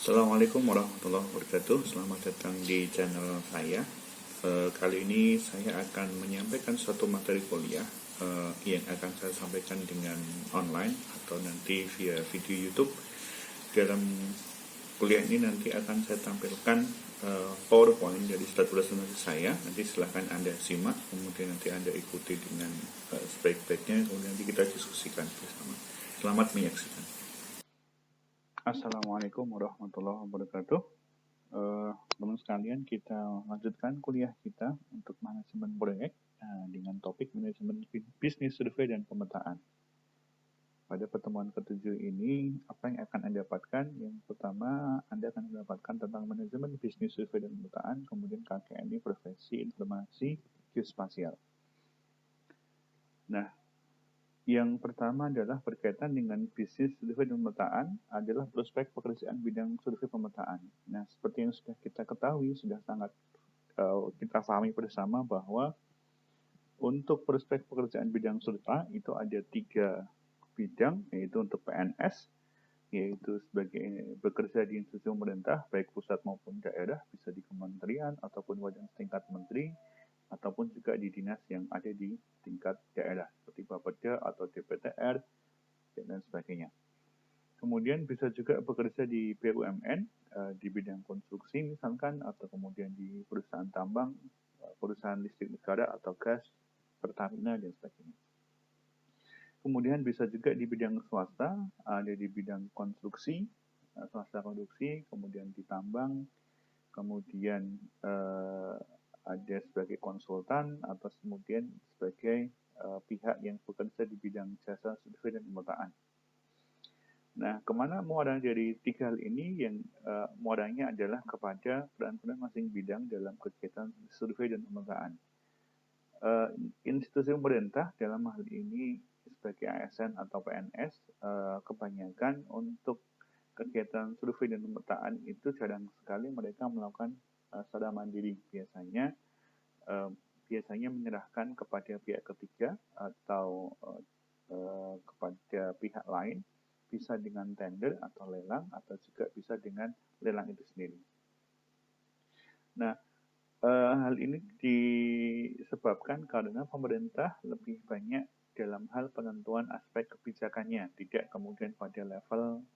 Assalamualaikum warahmatullahi wabarakatuh. Selamat datang di channel saya. Kali ini saya akan menyampaikan suatu materi kuliah yang akan saya sampaikan dengan online atau nanti via video YouTube. Dalam kuliah ini nanti akan saya tampilkan PowerPoint dari start presentasi saya. Nanti silahkan Anda simak, kemudian nanti Anda ikuti dengan sebaik-baiknya, kemudian nanti kita diskusikan bersama. Selamat menyaksikan. Assalamualaikum warahmatullahi wabarakatuh. Teman sekalian, kita lanjutkan kuliah kita untuk manajemen proyek dengan topik manajemen bisnis survei dan pemetaan. Pada pertemuan ke-7 ini, apa yang akan Anda dapatkan? Yang pertama, Anda akan mendapatkan tentang manajemen bisnis survei dan pemetaan, kemudian KKN ini profesi informasi geospasial. Nah, yang pertama adalah berkaitan dengan bisnis survei dan pemetaan adalah prospek pekerjaan bidang survei pemetaan. Nah, seperti yang sudah kita ketahui, sudah sangat kita pahami bersama bahwa untuk prospek pekerjaan bidang survei itu ada 3 bidang, yaitu untuk PNS, yaitu sebagai bekerja di institusi pemerintah, baik pusat maupun daerah, bisa di kementerian ataupun badan setingkat menteri, ataupun juga di dinas yang ada di tingkat daerah, seperti Bapeda atau DPTR, dan lain sebagainya. Kemudian bisa juga bekerja di BUMN, di bidang konstruksi misalkan, atau kemudian di perusahaan tambang, perusahaan listrik negara atau gas, Pertamina, dan sebagainya. Kemudian bisa juga di bidang swasta, ada di bidang konstruksi, swasta konstruksi, kemudian di tambang, kemudian ada sebagai konsultan, atau kemudian sebagai pihak yang bekerja di bidang jasa survei dan pemetaan. Nah, kemana muaranya dari 3 hal ini? Yang muaranya adalah kepada peran-peran masing bidang dalam kegiatan survei dan pemetaan. Institusi pemerintah dalam hal ini sebagai ASN atau PNS, kebanyakan untuk kegiatan survei dan pemetaan itu jarang sekali mereka melakukan secara mandiri. Biasanya menyerahkan kepada pihak ketiga atau kepada pihak lain, bisa dengan tender atau lelang, atau juga bisa dengan lelang itu sendiri. Nah, hal ini disebabkan karena pemerintah lebih banyak dalam hal penentuan aspek kebijakannya, tidak kemudian pada level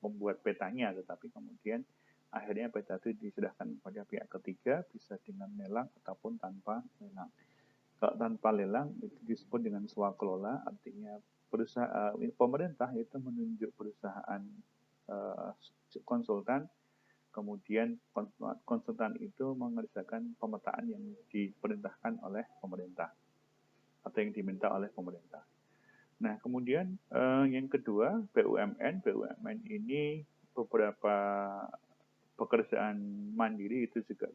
membuat petanya, tetapi kemudian akhirnya peta itu diserahkan kepada pihak ketiga, bisa dengan lelang ataupun tanpa lelang. Kalau tanpa lelang itu disebut dengan swakelola, artinya pemerintah itu menunjuk perusahaan konsultan, kemudian konsultan itu mengerjakan pemetaan yang diperintahkan oleh pemerintah atau yang diminta oleh pemerintah. Nah, kemudian yang kedua, BUMN. BUMN ini beberapa pekerjaan mandiri, itu juga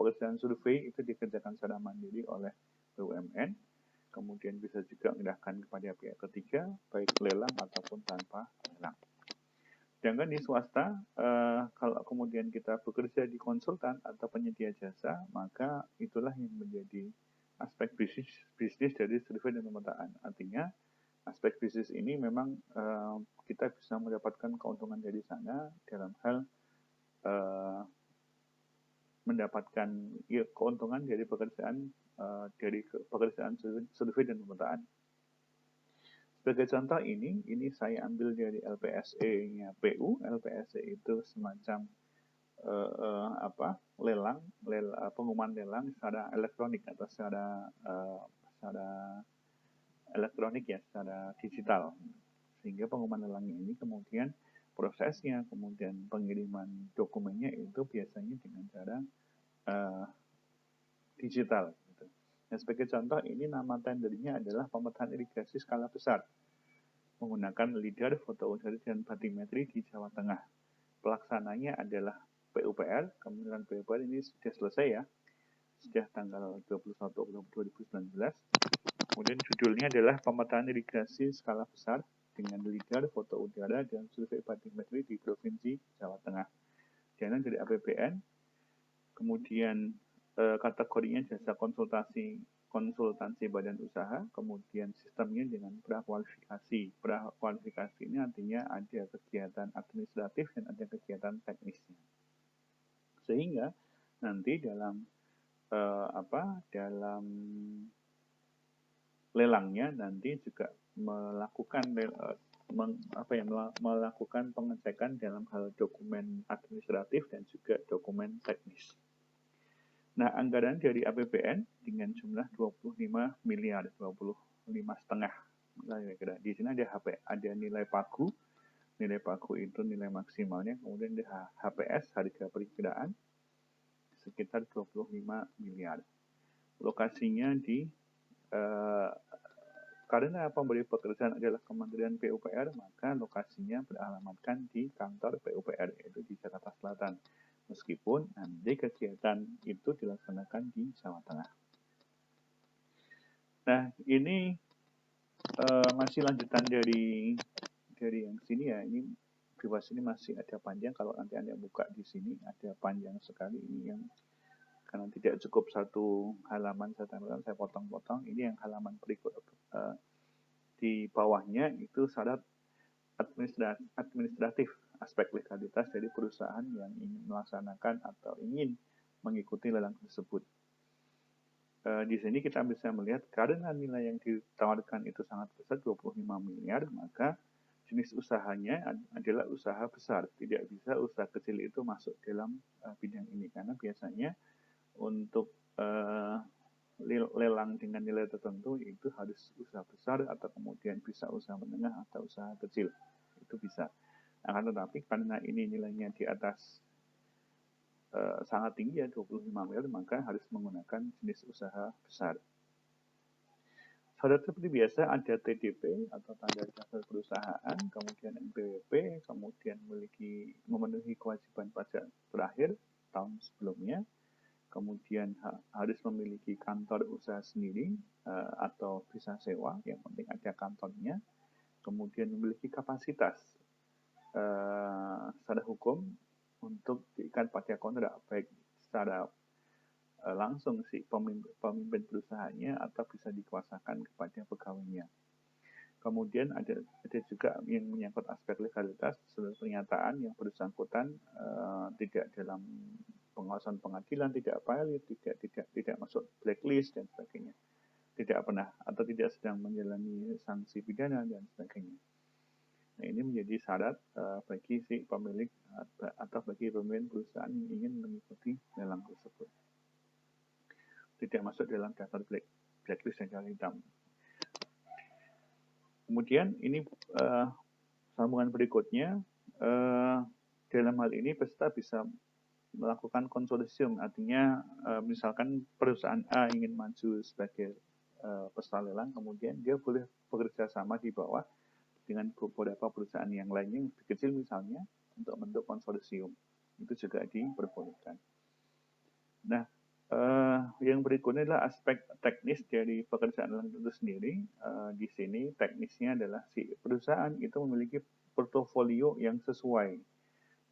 pekerjaan survei itu dikerjakan secara mandiri oleh BUMN. Kemudian bisa juga menyerahkan kepada pihak ketiga, baik lelang ataupun tanpa lelang. Sedangkan di swasta, kalau kemudian kita bekerja di konsultan atau penyedia jasa, maka itulah yang menjadi aspek bisnis dari survei dan pemetaan. Artinya, aspek bisnis ini memang kita bisa mendapatkan keuntungan dari sana dalam hal mendapatkan keuntungan dari pekerjaan survei dan pemetaan. Sebagai contoh ini saya ambil dari LPSE-nya PU. LPSE itu semacam pengumuman lelang secara elektronik atau secara elektronik ya, secara digital. Sehingga pengumuman lelangnya ini kemudian prosesnya, kemudian pengiriman dokumennya itu biasanya dengan cara digital. Nah, sebagai contoh ini nama tendernya adalah pemetaan irigasi skala besar menggunakan lidar, foto udara, dan batimetri di Jawa Tengah. Pelaksananya adalah PUPR. Kemudian PUPR ini sudah selesai ya, sudah tanggal 21 Oktober 2019. Kemudian judulnya adalah pemetaan irigasi skala besar dengan lidar, foto udara, dan survei batimetri di Provinsi Jawa Tengah. Dana dari APBN. Kemudian kategorinya jasa konsultasi konsultansi badan usaha, kemudian sistemnya dengan prakualifikasi. Prakualifikasi ini artinya ada kegiatan administratif dan ada kegiatan teknisnya. Sehingga nanti dalam dalam lelangnya nanti juga melakukan melakukan pengecekan dalam hal dokumen administratif dan juga dokumen teknis. Nah, anggaran dari APBN dengan jumlah 25 miliar, 25,5. Di sini ada nilai pagu. Nilai pagu itu nilai maksimalnya, kemudian ada HPS, harga perkiraan, sekitar 25 miliar. Lokasinya di karena pemberi pekerjaan adalah Kementerian PUPR, maka lokasinya beralamatkan di kantor PUPR, yaitu di Jakarta Selatan. Meskipun nanti kegiatan itu dilaksanakan di Jawa Tengah. Nah, ini masih lanjutan dari yang sini ya. Ini di bawah sini masih ada panjang. Kalau nanti Anda buka di sini ada panjang sekali. Ini yang karena tidak cukup satu halaman saya potong-potong. Ini yang halaman berikut. Di bawahnya itu syarat administratif, aspek legalitas dari perusahaan yang ingin melaksanakan atau ingin mengikuti lelang tersebut. Di sini kita bisa melihat karena nilai yang ditawarkan itu sangat besar, 25 miliar, maka jenis usahanya adalah usaha besar. Tidak bisa usaha kecil itu masuk dalam bidang ini, karena biasanya untuk lelang dengan nilai tertentu itu harus usaha besar atau kemudian bisa usaha menengah atau usaha kecil. Itu bisa. Akan tetapi karena ini nilainya di atas sangat tinggi ya, 25 miliar, maka harus menggunakan jenis usaha besar. Syarat seperti biasa ada TDP atau tanda dasar perusahaan, kemudian NPWP, kemudian memenuhi kewajiban pajak terakhir tahun sebelumnya, kemudian harus memiliki kantor usaha sendiri atau bisa sewa, yang penting ada kantornya, kemudian memiliki kapasitas secara hukum untuk diikat pada kontrak, baik secara langsung si pemimpin perusahaannya atau bisa dikuasakan kepada pegawainya. Kemudian ada juga yang menyangkut aspek legalitas, seluruh pernyataan yang bersangkutan tidak dalam pengawasan pengadilan, tidak valid, tidak masuk blacklist dan sebagainya, tidak pernah atau tidak sedang menjalani sanksi pidana dan sebagainya. Nah, ini menjadi syarat bagi si pemilik atau bagi pemimpin perusahaan yang ingin mengikuti lelang tersebut. Tidak masuk dalam daftar blacklist dan catatan hitam. Kemudian ini sambungan berikutnya, dalam hal ini peserta bisa melakukan konsorsium, artinya misalkan perusahaan A ingin maju sebagai peserta lelang, kemudian dia boleh bekerja sama di bawah dengan beberapa perusahaan yang lainnya yang lebih kecil misalnya untuk bentuk konsorsium. Itu juga diperbolehkan. Nah, yang berikutnya adalah aspek teknis dari pekerjaan lelang itu sendiri. Di sini teknisnya adalah si perusahaan itu memiliki portofolio yang sesuai.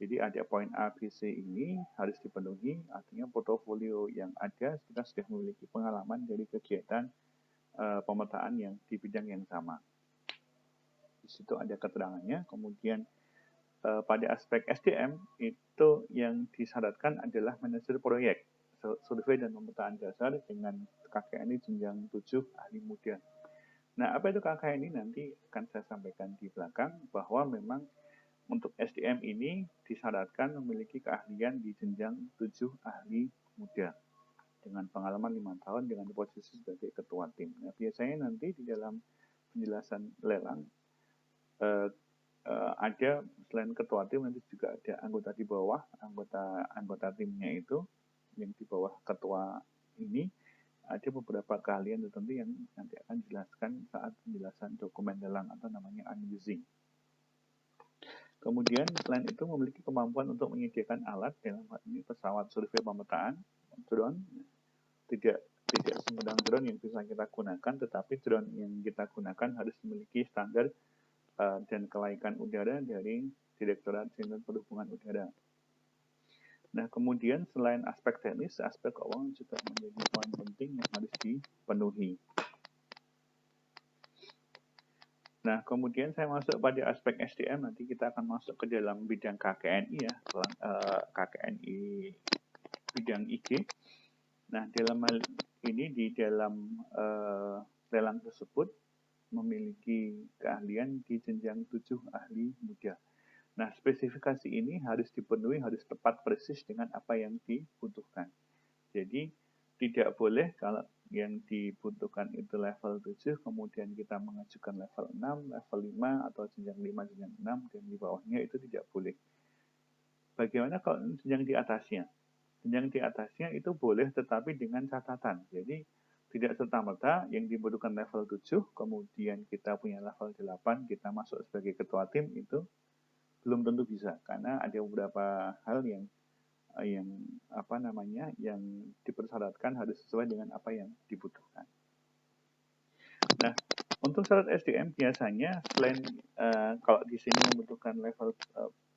Jadi ada poin A, B, C ini harus dipenuhi, artinya portofolio yang ada kita sudah memiliki pengalaman dari kegiatan pemetaan yang di bidang yang sama. Di situ ada keterangannya. Kemudian pada aspek SDM itu yang disyaratkan adalah manajer proyek, survei dan pemetaan dasar dengan KKN jenjang 7 ahli muda. Nah, apa itu KKN ini nanti akan saya sampaikan di belakang, bahwa memang untuk SDM ini disyaratkan memiliki keahlian di jenjang 7 ahli muda dengan pengalaman 5 tahun dengan posisi sebagai ketua tim. Nah, biasanya nanti di dalam penjelasan lelang ada selain ketua tim nanti juga ada anggota di bawah, anggota timnya itu yang di bawah ketua ini ada beberapa keahlian tertentu yang nanti akan dijelaskan saat penjelasan dokumen lelang atau namanya unusing. Kemudian selain itu memiliki kemampuan untuk menyediakan alat, dalam hal ini pesawat survei pemetaan, drone, tidak sembarang drone yang bisa kita gunakan, tetapi drone yang kita gunakan harus memiliki standar dan kelaikan udara dari Direktorat Jenderal Perhubungan Udara. Nah, kemudian selain aspek teknis, aspek keuangan juga menjadi poin penting yang harus dipenuhi. Nah, kemudian saya masuk pada aspek SDM, nanti kita akan masuk ke dalam bidang KKNI ya, KKNI bidang IG. Nah, dalam hal ini di dalam lelang tersebut memiliki keahlian di jenjang 7 ahli muda. Nah, spesifikasi ini harus dipenuhi, harus tepat persis dengan apa yang dibutuhkan. Jadi, tidak boleh kalau yang dibutuhkan itu level 7, kemudian kita mengajukan level 6, level 5, atau jenjang 5, jenjang 6, dan di bawahnya itu tidak boleh. Bagaimana kalau jenjang di atasnya? Jenjang di atasnya itu boleh tetapi dengan catatan. Jadi, tidak serta-merta yang dibutuhkan level 7, kemudian kita punya level 8, kita masuk sebagai ketua tim, itu belum tentu bisa. Karena ada beberapa hal yang dipersyaratkan harus sesuai dengan apa yang dibutuhkan. Nah, untuk syarat SDM biasanya selain kalau di sini membutuhkan level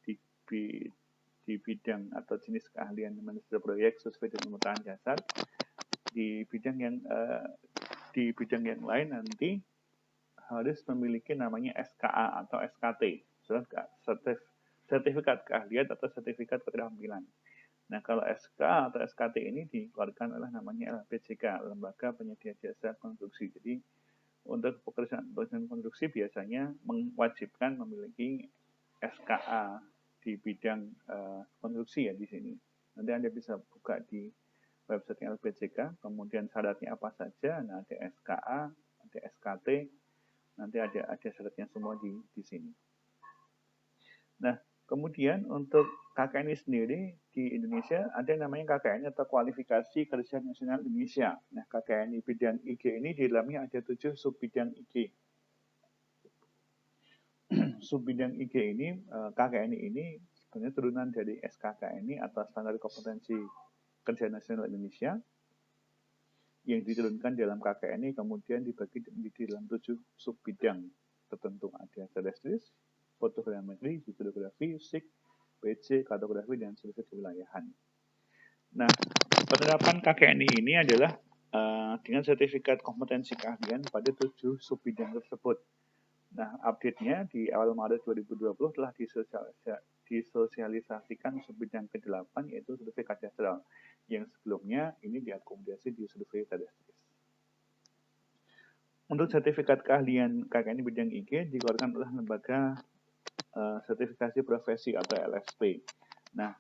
di bidang atau jenis keahlian manajer proyek sesuai dengan pemetaan dasar, di bidang yang lain nanti harus memiliki namanya SKA atau SKT, sertifikat keahlian atau sertifikat keterampilan. Nah, kalau SK atau SKT ini dikeluarkan oleh namanya LPJK, Lembaga Penyedia Jasa Konstruksi. Jadi, untuk pekerjaan konstruksi biasanya mewajibkan memiliki SKA di bidang konstruksi ya di sini. Nanti Anda bisa buka di website LPJK, kemudian syaratnya apa saja. Nah, ada SKA, ada SKT, nanti ada syaratnya semua di sini. Nah, kemudian untuk KKNI sendiri di Indonesia ada namanya KKNI atau Kualifikasi Kerja Nasional Indonesia. Nah, KKNI bidang IG ini di dalamnya ada 7 subbidang IG. Subbidang IG ini, KKNI ini sebenarnya turunan dari SKKNI atau Standar Kompetensi Kerja Nasional Indonesia yang diturunkan dalam KKNI kemudian dibagi di dalam 7 subbidang tertentu. Ada statistics, fotogrametri, videografi, fisik, PC, kartografi, dan survei kewilayahan. Nah, penerapan KKNI ini adalah dengan sertifikat kompetensi keahlian pada 7 subbidang tersebut. Nah, update-nya di awal Maret 2020 telah disosialisasikan subbidang ke-8 yaitu survei kadastral, yang sebelumnya ini diakomodasi di survei kadastris. Untuk sertifikat keahlian KKNI bidang IG dikeluarkan oleh lembaga sertifikasi profesi atau LSP. Nah,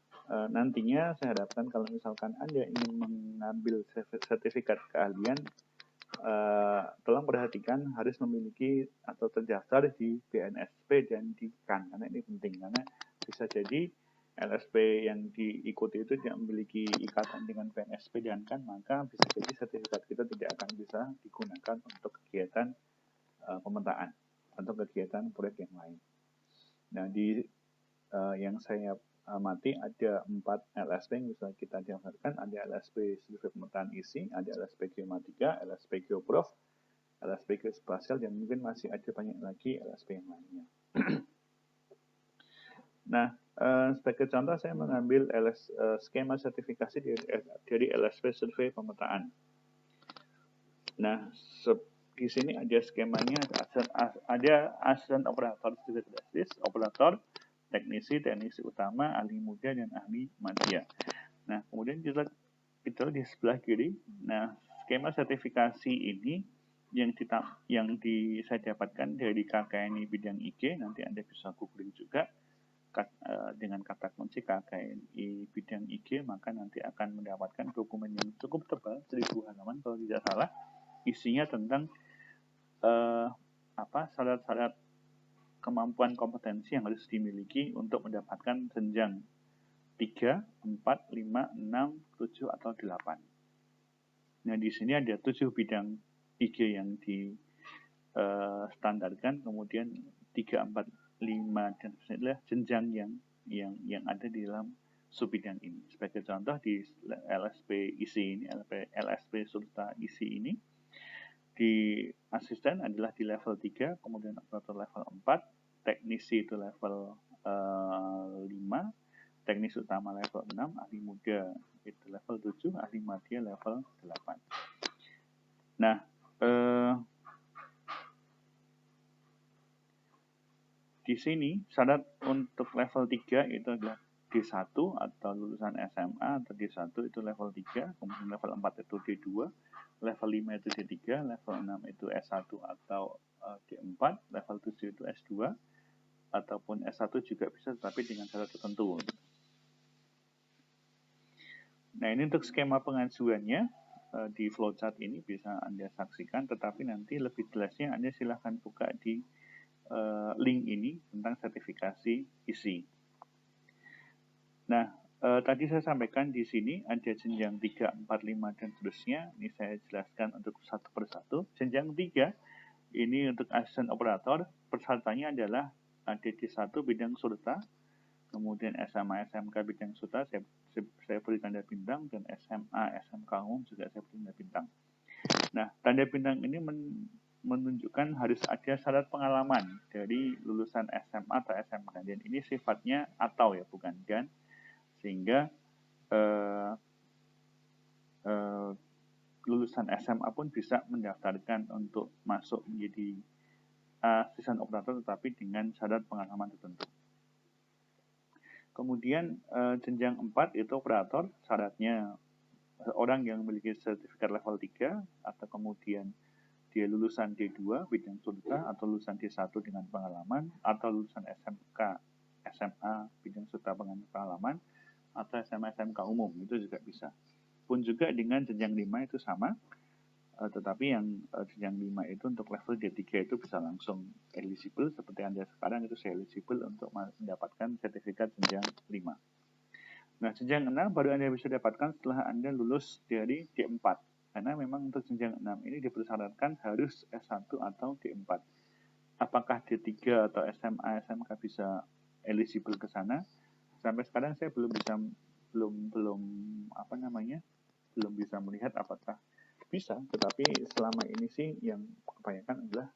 nantinya saya harapkan kalau misalkan Anda ingin mengambil sertifikat keahlian, tolong perhatikan harus memiliki atau terdaftar di BNSP dan di KAN, karena ini penting, karena bisa jadi LSP yang diikuti itu tidak memiliki ikatan dengan BNSP dan KAN, maka bisa jadi sertifikat kita tidak akan bisa digunakan untuk kegiatan pemetaan atau kegiatan proyek yang lain. Nah, yang saya amati ada 4 LSP yang bisa kita daftarkan. Ada LSP Survei Pemetaan Isi, ada LSP Geomatika, LSP Geoprof, LSP Geospasial, dan mungkin masih ada banyak lagi LSP yang lainnya. Nah, sebagai contoh saya mengambil skema sertifikasi dari LSP Survei Pemetaan. Nah, di sini ada skemanya, ada asisten operator operator, teknisi utama, ahli muda, dan ahli media. Nah, kemudian kita di sebelah kiri. Nah, skema sertifikasi ini yang saya dapatkan dari KKNI bidang IG. Nanti Anda bisa googling juga dengan kata kunci KKNI bidang IG, maka nanti akan mendapatkan dokumen yang cukup tebal, 1000 halaman kalau tidak salah. Isinya tentang syarat-syarat kemampuan kompetensi yang harus dimiliki untuk mendapatkan jenjang 3, 4, 5, 6, 7, atau 8. Nah, di sini ada 7 bidang IG yang standarkan, kemudian 3, 4, 5, dan adalah jenjang yang ada di dalam subbidang ini. Sebagai contoh di LSP isi ini, LSP Surta isi ini, di asisten adalah di level 3, kemudian operator level 4, teknisi itu level 5, teknis utama level 6, ahli muda itu level 7, ahli media level 8. Nah, di sini syarat untuk level 3 itu adalah D1 atau lulusan SMA, atau D1 itu level 3, kemudian level 4 itu D2, level 5 itu D3, level 6 itu S1 atau D4, level 7 itu S2, ataupun S1 juga bisa, tetapi dengan syarat tertentu. Nah, ini untuk skema pengajuannya di flowchart ini bisa Anda saksikan, tetapi nanti lebih jelasnya Anda silahkan buka di link ini tentang sertifikasi ISI. Nah, tadi saya sampaikan di sini ada jenjang 3, 4, 5, dan seterusnya. Ini saya jelaskan untuk satu persatu. Jenjang 3, ini untuk asisten operator, persyaratannya adalah ada D1 bidang surta, kemudian SMA, SMK bidang surta, saya beri tanda bintang, dan SMA, SMK umum juga saya beri tanda bintang. Nah, tanda bintang ini menunjukkan harus ada syarat pengalaman dari lulusan SMA atau SMK, dan ini sifatnya atau ya, bukan dan, sehingga lulusan SMA pun bisa mendaftarkan untuk masuk menjadi asisten operator, tetapi dengan syarat pengalaman tertentu. Kemudian jenjang 4 itu operator, syaratnya orang yang memiliki sertifikat level 3 atau kemudian dia lulusan D2 bidang surta, atau lulusan D1 dengan pengalaman, atau lulusan SMK, SMA bidang surta dengan pengalaman, atau SMA SMK umum, itu juga bisa. Pun juga dengan jenjang 5 itu sama, tetapi yang jenjang 5 itu untuk level D3 itu bisa langsung eligible, seperti Anda sekarang itu saya eligible untuk mendapatkan sertifikat jenjang 5. Nah, jenjang 6 baru Anda bisa dapatkan setelah Anda lulus dari D4. Karena memang untuk jenjang 6 ini dipersyaratkan harus S1 atau D4. Apakah D3 atau SMA, SMK bisa eligible ke sana? Sampai sekarang saya belum bisa melihat apakah bisa, tetapi selama ini sih yang kebanyakan adalah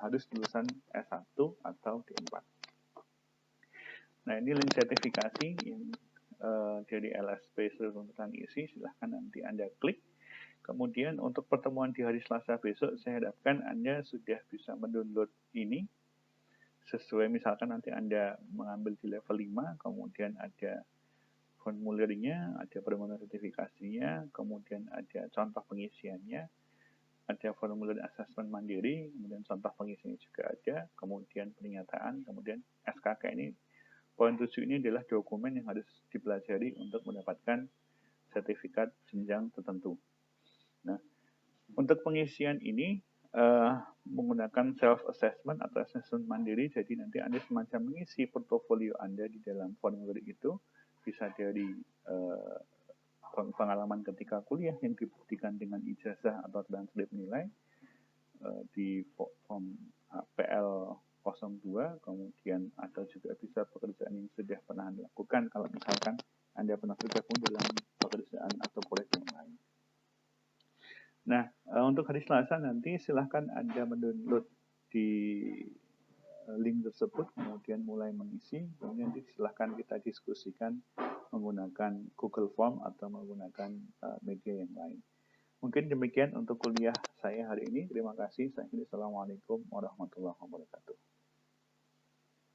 harus lulusan S1 atau D4. Nah, ini link sertifikasi yang dari LSP seluruh tuntutan ISI, silahkan nanti Anda klik. Kemudian untuk pertemuan di hari Selasa besok, saya harapkan Anda sudah bisa mendownload ini sesuai, misalkan nanti Anda mengambil di level 5, kemudian ada formulirnya, ada permohonan sertifikasinya, kemudian ada contoh pengisiannya, ada formulir asesmen mandiri, kemudian contoh pengisiannya juga ada, kemudian pernyataan, kemudian SKK. Ini poin 7 ini adalah dokumen yang harus dipelajari untuk mendapatkan sertifikat jenjang tertentu. Nah, untuk pengisian ini menggunakan self-assessment atau assessment mandiri, jadi nanti Anda semacam mengisi portofolio Anda di dalam formulir itu, bisa dari pengalaman ketika kuliah yang dibuktikan dengan ijazah atau transkrip nilai di form PL 02, kemudian atau juga bisa pekerjaan yang sudah pernah Anda lakukan kalau misalkan Anda pernah bergabung dalam pekerjaan atau proyek yang lain. Nah, untuk hari Selasa nanti silahkan Anda mendownload di link tersebut, kemudian mulai mengisi, kemudian silahkan kita diskusikan menggunakan Google Form atau menggunakan media yang lain. Mungkin demikian untuk kuliah saya hari ini. Terima kasih. Assalamualaikum warahmatullahi wabarakatuh.